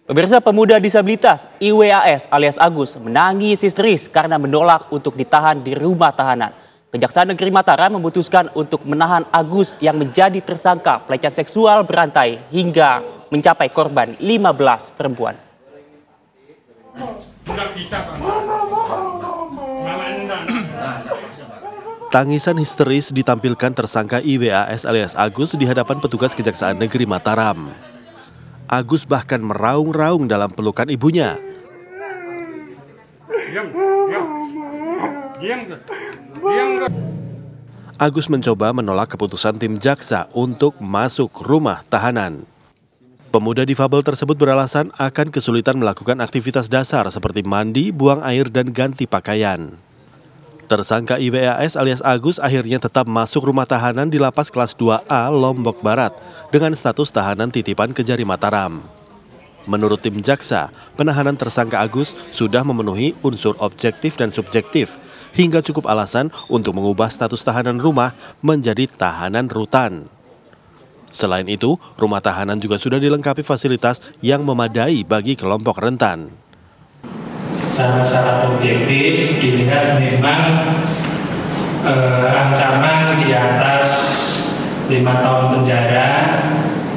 Pemirsa, pemuda disabilitas IWAS alias Agus menangis histeris karena menolak untuk ditahan di rumah tahanan. Kejaksaan Negeri Mataram memutuskan untuk menahan Agus yang menjadi tersangka pelecehan seksual berantai hingga mencapai korban 15 perempuan. Tangisan histeris ditampilkan tersangka IWAS alias Agus di hadapan petugas Kejaksaan Negeri Mataram. Agus bahkan meraung-raung dalam pelukan ibunya. Agus mencoba menolak keputusan tim jaksa untuk masuk rumah tahanan. Pemuda difabel tersebut beralasan akan kesulitan melakukan aktivitas dasar seperti mandi, buang air, dan ganti pakaian. Tersangka IWAS alias Agus akhirnya tetap masuk rumah tahanan di Lapas Kelas 2A Lombok Barat dengan status tahanan titipan Kejari Mataram. Menurut tim jaksa, penahanan tersangka Agus sudah memenuhi unsur objektif dan subjektif hingga cukup alasan untuk mengubah status tahanan rumah menjadi tahanan rutan. Selain itu, rumah tahanan juga sudah dilengkapi fasilitas yang memadai bagi kelompok rentan. Secara objektif dilihat memang ancaman di atas 5 tahun penjara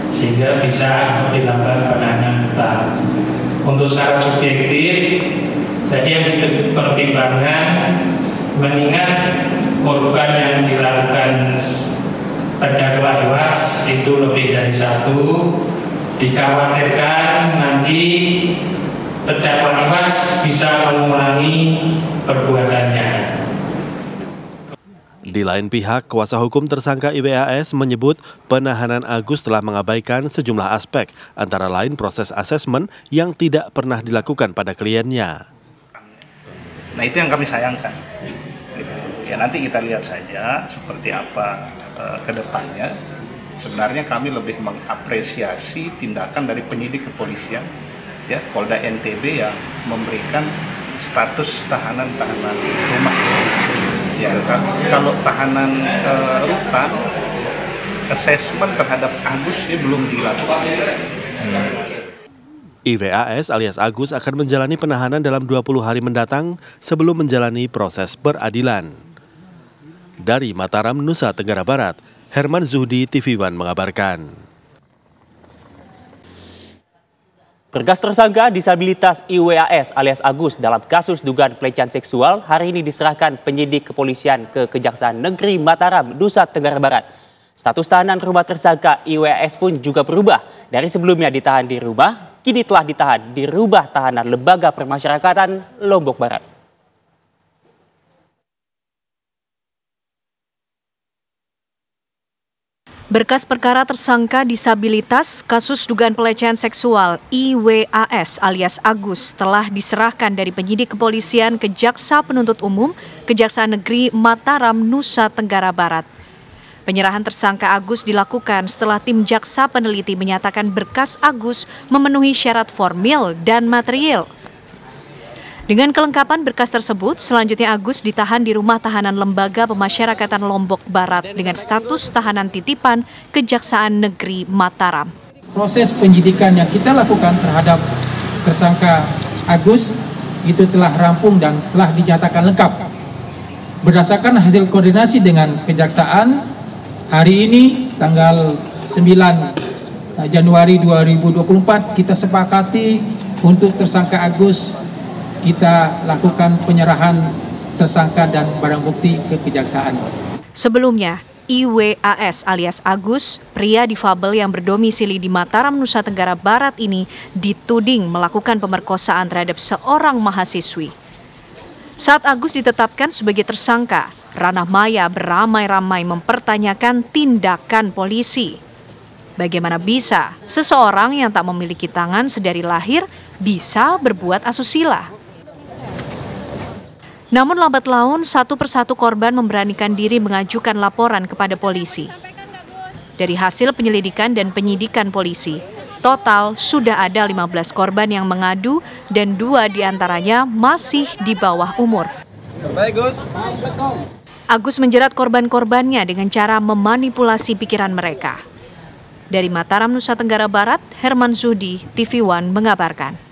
sehingga bisa untuk dilakukan penahanan rutan. Untuk secara subjektif, jadi yang dipertimbangkan mengingat korban yang dilakukan terdakwa IWAS itu lebih dari 1, dikhawatirkan nanti terdakwa IWAS bisa mengulangi perbuatannya. Di lain pihak, kuasa hukum tersangka IWAS menyebut penahanan Agus telah mengabaikan sejumlah aspek, antara lain proses asesmen yang tidak pernah dilakukan pada kliennya. Nah, itu yang kami sayangkan. Ya, nanti kita lihat saja seperti apa ke depannya. Sebenarnya kami lebih mengapresiasi tindakan dari penyidik kepolisian, ya, Polda NTB yang memberikan status tahanan rumah. Ya, kalau tahanan rutan, asesmen terhadap Agus belum dilakukan. IWAS alias Agus akan menjalani penahanan dalam 20 hari mendatang sebelum menjalani proses peradilan. Dari Mataram, Nusa Tenggara Barat, Herman Zuhdi, TV One mengabarkan. Berkas tersangka disabilitas IWAS alias Agus dalam kasus dugaan pelecehan seksual hari ini diserahkan penyidik kepolisian ke Kejaksaan Negeri Mataram, Nusa Tenggara Barat. Status tahanan rumah tersangka IWAS pun juga berubah. Dari sebelumnya ditahan di rumah, kini telah ditahan di rumah tahanan Lembaga Permasyarakatan Lombok Barat. Berkas perkara tersangka disabilitas kasus dugaan pelecehan seksual IWAS alias Agus telah diserahkan dari penyidik kepolisian ke Jaksa Penuntut Umum Kejaksaan Negeri Mataram, Nusa Tenggara Barat. Penyerahan tersangka Agus dilakukan setelah tim jaksa peneliti menyatakan berkas Agus memenuhi syarat formil dan material. Dengan kelengkapan berkas tersebut, selanjutnya Agus ditahan di rumah tahanan Lembaga Pemasyarakatan Lombok Barat dengan status tahanan titipan Kejaksaan Negeri Mataram. Proses penyidikan yang kita lakukan terhadap tersangka Agus itu telah rampung dan telah dinyatakan lengkap. Berdasarkan hasil koordinasi dengan Kejaksaan, hari ini tanggal 9 Januari 2024 kita sepakati untuk tersangka Agus kita lakukan penyerahan tersangka dan barang bukti ke Kejaksaan. Sebelumnya, IWAS alias Agus, pria difabel yang berdomisili di Mataram, Nusa Tenggara Barat ini dituding melakukan pemerkosaan terhadap seorang mahasiswi. Saat Agus ditetapkan sebagai tersangka, ranah maya beramai-ramai mempertanyakan tindakan polisi. Bagaimana bisa seseorang yang tak memiliki tangan sedari lahir bisa berbuat asusila? Namun lambat laun, satu persatu korban memberanikan diri mengajukan laporan kepada polisi. Dari hasil penyelidikan dan penyidikan polisi, total sudah ada 15 korban yang mengadu dan 2 diantaranya masih di bawah umur. Agus menjerat korban-korbannya dengan cara memanipulasi pikiran mereka. Dari Mataram, Nusa Tenggara Barat, Herman Zuhdi, TV One mengabarkan.